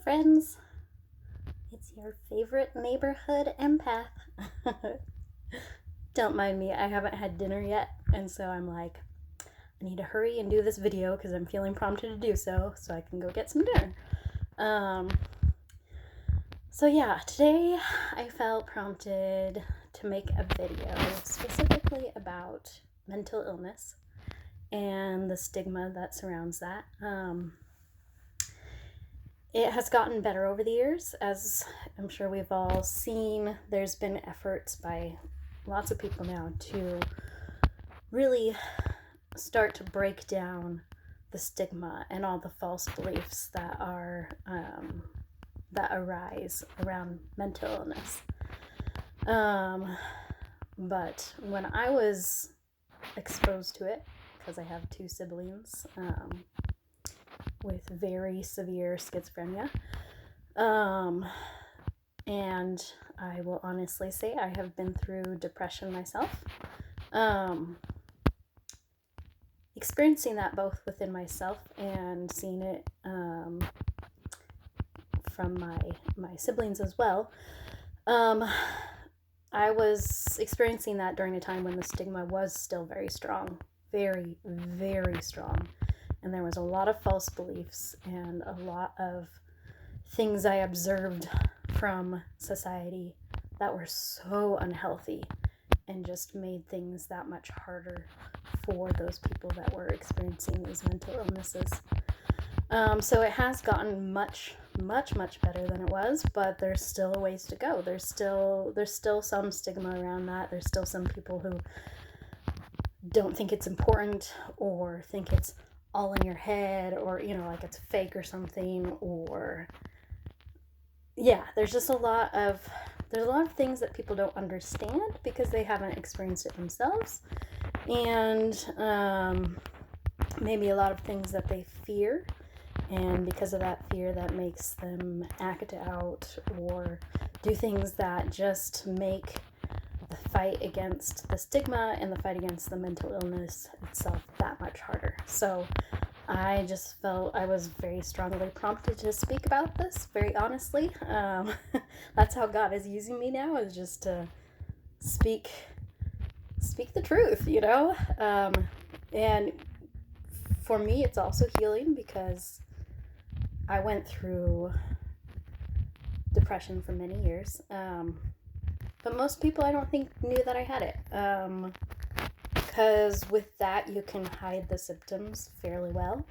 friends. It's your favorite neighborhood empath. Don't mind me, I haven't had dinner yet, and so I'm like, I need to hurry and do this video because I'm feeling prompted to do so I can go get some dinner. So yeah, today I felt prompted to make a video specifically about mental illness and the stigma that surrounds that. It has gotten better over the years, as I'm sure we've all seen. There's been efforts by lots of people now to really start to break down the stigma and all the false beliefs that are that arise around mental illness. But when I was exposed to it, because I have two siblings with very severe schizophrenia, and I will honestly say I have been through depression myself. Experiencing that both within myself and seeing it from my siblings as well. I was experiencing that during a time when the stigma was still very strong, very, very strong. And there was a lot of false beliefs and a lot of things I observed from society that were so unhealthy and just made things that much harder for those people that were experiencing these mental illnesses. So it has gotten much, much, much better than it was, but there's still a ways to go. There's still some stigma around that. There's still some people who don't think it's important or think it's all in your head, or like it's fake or something, or there's a lot of things that people don't understand because they haven't experienced it themselves, and maybe a lot of things that they fear, and because of that fear that makes them act out or do things that just make the fight against the stigma and the fight against the mental illness itself that much harder. So I just felt I was very strongly prompted to speak about this, very honestly. That's how God is using me now, is just to speak the truth, and for me it's also healing because I went through depression for many years. But most people, I don't think, knew that I had it. Because with that, you can hide the symptoms fairly well.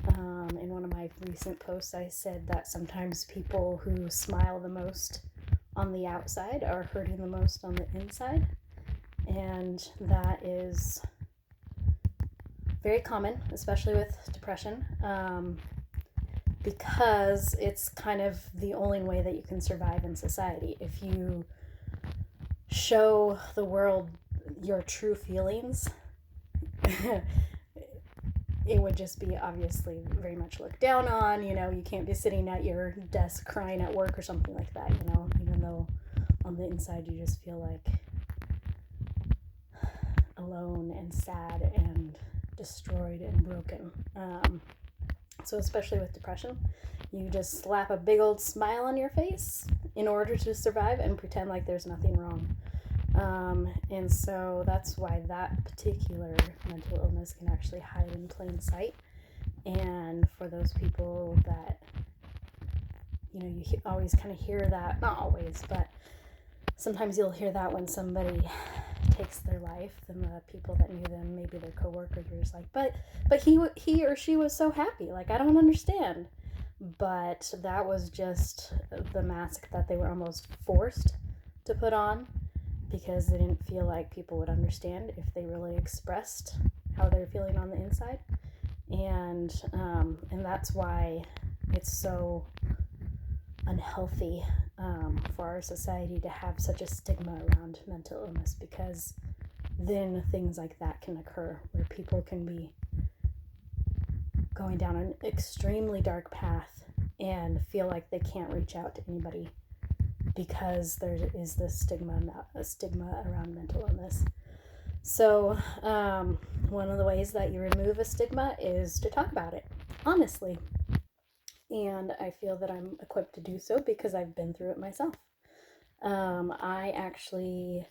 In one of my recent posts, I said that sometimes people who smile the most on the outside are hurting the most on the inside. And that is very common, especially with depression, because it's kind of the only way that you can survive in society. If you show the world your true feelings, it would just be obviously very much looked down on. You can't be sitting at your desk crying at work or something like that, even though on the inside you just feel like alone and sad and destroyed and broken. So especially with depression, you just slap a big old smile on your face in order to survive and pretend like there's nothing wrong. And so that's why that particular mental illness can actually hide in plain sight. And for those people that, you always kind of hear that, not always, but sometimes you'll hear that when somebody takes their life, and the people that knew them, maybe their coworkers, are just like, but he or she was so happy, like, I don't understand. But that was just the mask that they were almost forced to put on, because they didn't feel like people would understand if they really expressed how they're feeling on the inside. And that's why it's so unhealthy for our society to have such a stigma around mental illness, because then things like that can occur where people can be going down an extremely dark path and feel like they can't reach out to anybody because there is this stigma around mental illness. So one of the ways that you remove a stigma is to talk about it honestly. And I feel that I'm equipped to do so because I've been through it myself. I actually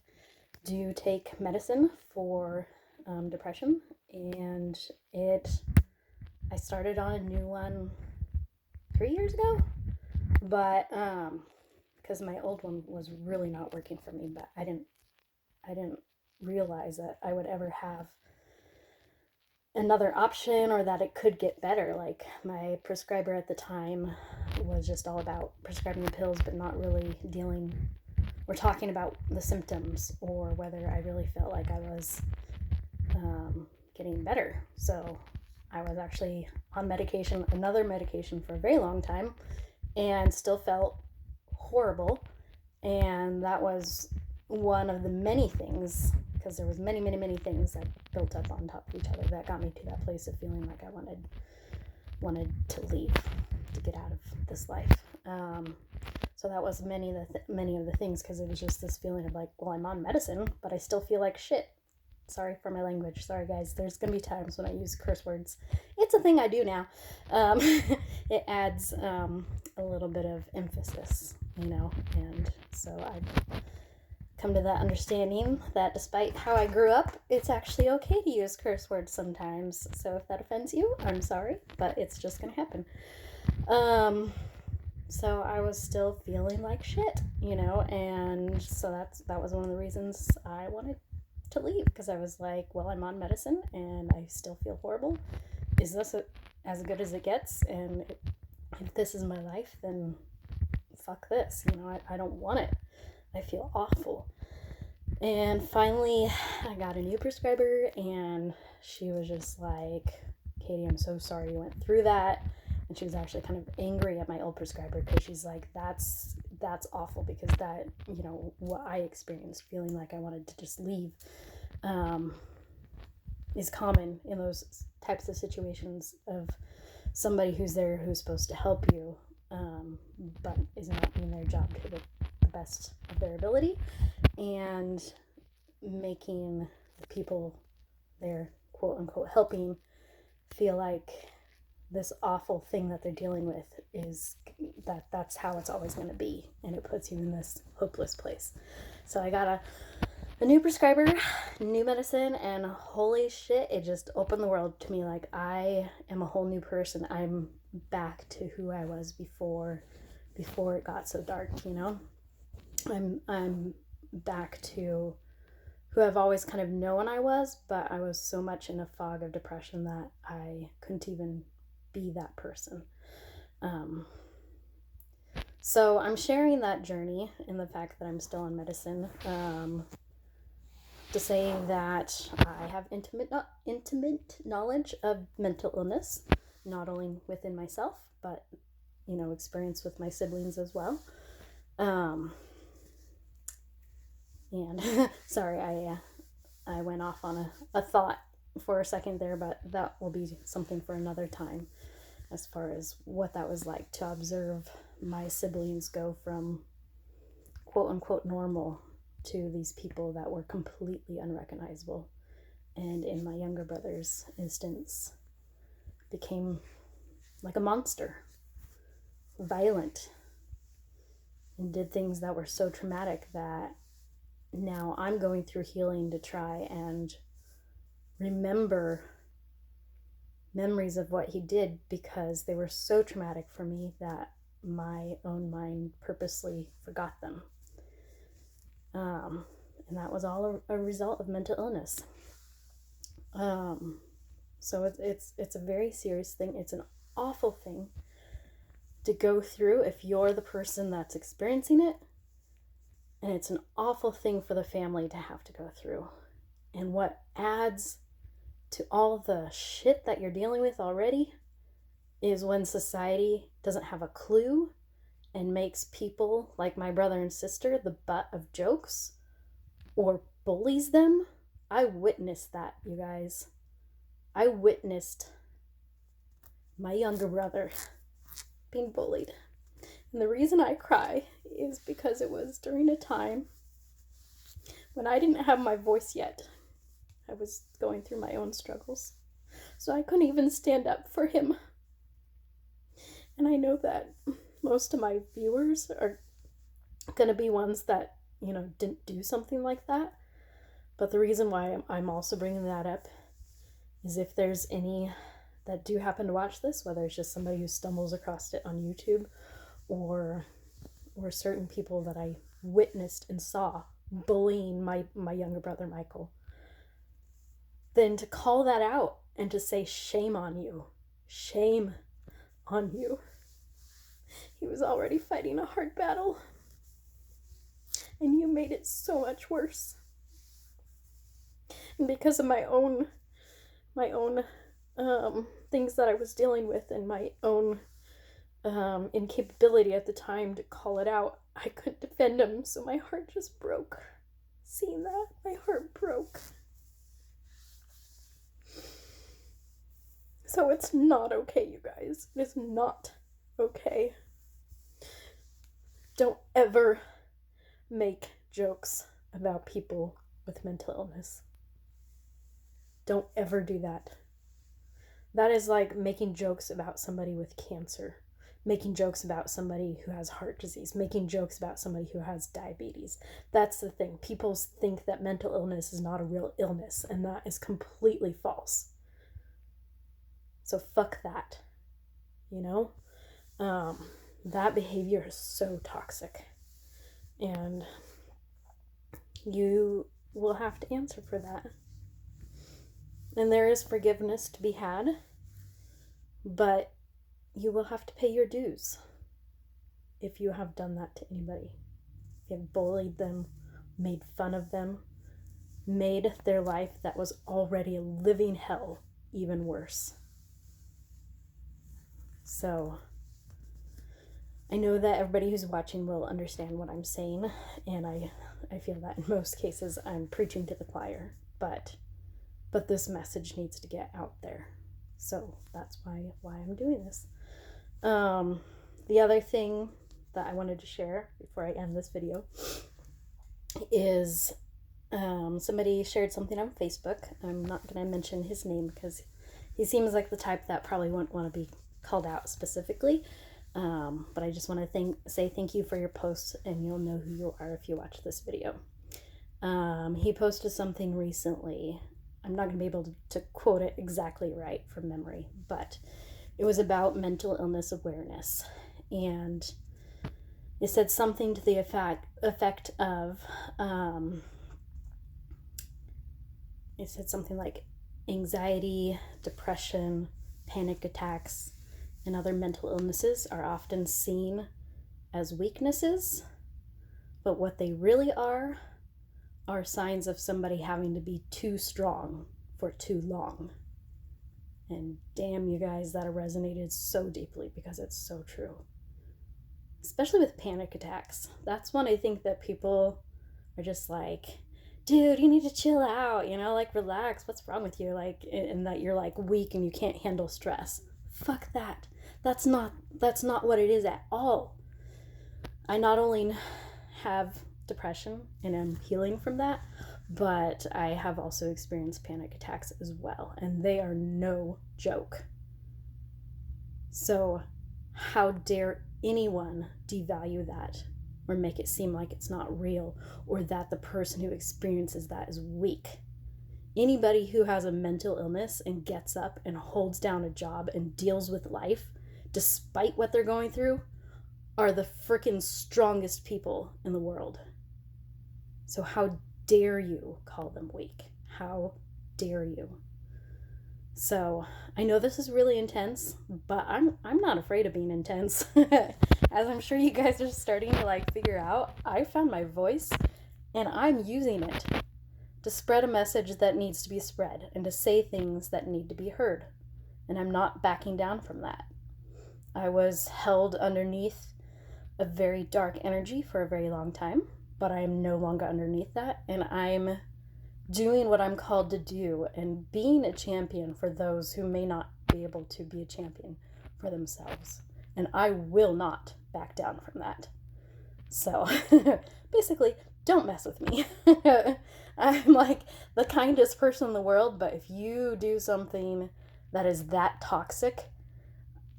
do take medicine for depression, and I started on a new one 3 years ago, but because my old one was really not working for me, but I didn't realize that I would ever have another option or that it could get better. Like, my prescriber at the time was just all about prescribing the pills, but not really dealing or talking about the symptoms or whether I really felt like I was getting better. So I was actually on medication, another medication, for a very long time, and still felt horrible. And that was one of the many things, because there was many things that built up on top of each other that got me to that place of feeling like I wanted to leave, to get out of this life. So that was many of the things, because it was just this feeling of like, well, I'm on medicine, but I still feel like shit. Sorry for my language. Sorry, guys. There's going to be times when I use curse words. It's a thing I do now. It adds a little bit of emphasis, and so I've come to that understanding that despite how I grew up, it's actually okay to use curse words sometimes. So if that offends you, I'm sorry, but it's just going to happen. So I was still feeling like shit, and so that was one of the reasons I wanted to leave, because I was like, well, I'm on medicine and I still feel horrible. Is this as good as it gets? And if this is my life, then fuck this. I don't want it. I feel awful. And finally, I got a new prescriber, and she was just like, Katie, I'm so sorry you went through that. And she was actually kind of angry at my old prescriber, because she's like, that's awful, because that, what I experienced, feeling like I wanted to just leave, is common in those types of situations of somebody who's there, who's supposed to help you, but is not doing their job to the best of their ability, and making the people they're quote unquote helping feel like this awful thing that they're dealing with is that's how it's always going to be, and it puts you in this hopeless place. So I got a new prescriber, new medicine, and holy shit, it just opened the world to me. Like, I am a whole new person. I'm back to who I was before it got so dark. I'm back to who I've always kind of known I was, but I was so much in a fog of depression that I couldn't even be that person. So I'm sharing that journey and the fact that I'm still on medicine, to say that I have intimate knowledge of mental illness, not only within myself, but experience with my siblings as well. And sorry, I went off on a thought for a second there, but that will be something for another time, as far as what that was like to observe my siblings go from quote unquote normal to these people that were completely unrecognizable, and in my younger brother's instance became like a monster, violent, and did things that were so traumatic that now I'm going through healing to try and remember memories of what he did, because they were so traumatic for me that my own mind purposely forgot them. And that was all a result of mental illness. So it's a very serious thing. It's an awful thing to go through if you're the person that's experiencing it. And it's an awful thing for the family to have to go through. And what adds to all the shit that you're dealing with already is when society doesn't have a clue and makes people like my brother and sister the butt of jokes or bullies them. I witnessed that, you guys. I witnessed my younger brother being bullied. And the reason I cry is because it was during a time when I didn't have my voice yet. I was going through my own struggles. So I couldn't even stand up for him. And I know that most of my viewers are going to be ones that, didn't do something like that. But the reason why I'm also bringing that up is if there's any that do happen to watch this, whether it's just somebody who stumbles across it on YouTube or certain people that I witnessed and saw bullying my younger brother Michael, then to call that out and to say, shame on you. Shame on you. He was already fighting a hard battle, and you made it so much worse. And because of my own things that I was dealing with and my own incapability at the time to call it out, I couldn't defend him, so my heart just broke. Seeing that, my heart broke. So it's not okay, you guys. It is not okay. Don't ever make jokes about people with mental illness. Don't ever do that. That is like making jokes about somebody with cancer, making jokes about somebody who has heart disease, making jokes about somebody who has diabetes. That's the thing. People think that mental illness is not a real illness, and that is completely false. So fuck that. That behavior is so toxic. And you will have to answer for that. And there is forgiveness to be had, but you will have to pay your dues if you have done that to anybody. If you have bullied them, made fun of them, made their life that was already a living hell even worse. So I know that everybody who's watching will understand what I'm saying, and I feel that in most cases I'm preaching to the choir, but this message needs to get out there. So that's why I'm doing this. The other thing that I wanted to share before I end this video is somebody shared something on Facebook. I'm not going to mention his name because he seems like the type that probably wouldn't want to be called out specifically. But I just want to say thank you for your posts, and you'll know who you are if you watch this video. He posted something recently. I'm not going to be able to quote it exactly right from memory, but it was about mental illness awareness. And it said something to the effect of, it said something like anxiety, depression, panic attacks, and other mental illnesses are often seen as weaknesses, but what they really are signs of somebody having to be too strong for too long. And damn, you guys, that resonated so deeply because it's so true. Especially with panic attacks. That's when I think that people are just like, dude, you need to chill out, relax, what's wrong with you? And that you're weak and you can't handle stress. Fuck that. That's not what it is at all. I not only have depression and I'm healing from that, but I have also experienced panic attacks as well, and they are no joke. So how dare anyone devalue that or make it seem like it's not real, or that the person who experiences that is weak. Anybody who has a mental illness and gets up and holds down a job and deals with life despite what they're going through are the freaking strongest people in the world. So how dare you call them weak? How dare you? So I know this is really intense, but I'm not afraid of being intense. As I'm sure you guys are starting to figure out, I found my voice and I'm using it to spread a message that needs to be spread and to say things that need to be heard. And I'm not backing down from that. I was held underneath a very dark energy for a very long time, but I am no longer underneath that, and I'm doing what I'm called to do and being a champion for those who may not be able to be a champion for themselves. And I will not back down from that. So basically, don't mess with me. I'm the kindest person in the world, but if you do something that is that toxic,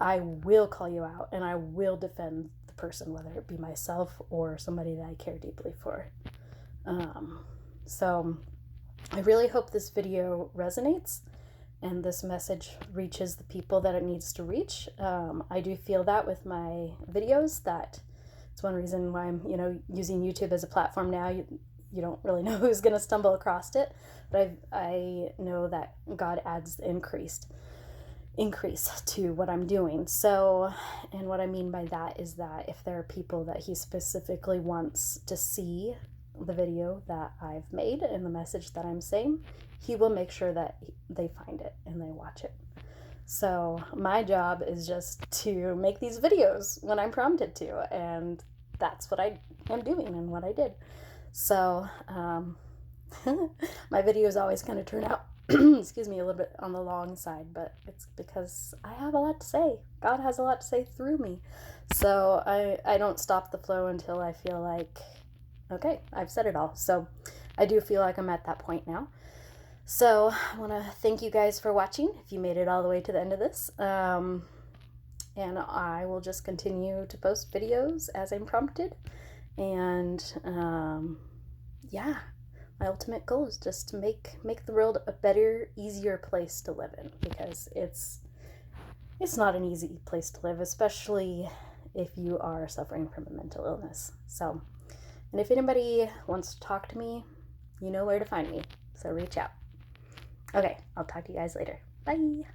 I will call you out and I will defend the person, whether it be myself or somebody that I care deeply for. So I really hope this video resonates and this message reaches the people that it needs to reach. I do feel that with my videos, that it's one reason why I'm, using YouTube as a platform now. You don't really know who's going to stumble across it, but I know that God adds the increase to what I'm doing. So, and what I mean by that is that if there are people that he specifically wants to see the video that I've made and the message that I'm saying, he will make sure that they find it and they watch it. So my job is just to make these videos when I'm prompted to, and that's what I am doing and what I did. So my videos always kind of turn out excuse me, a little bit on the long side, but it's because I have a lot to say. God has a lot to say through me. So I don't stop the flow until I feel like, okay, I've said it all. So I do feel like I'm at that point now. So I want to thank you guys for watching, if you made it all the way to the end of this. And I will just continue to post videos as I'm prompted. And yeah. My ultimate goal is just to make the world a better, easier place to live in, because it's not an easy place to live, especially if you are suffering from a mental illness. So, and if anybody wants to talk to me, you know where to find me. So reach out. Okay, I'll talk to you guys later. Bye.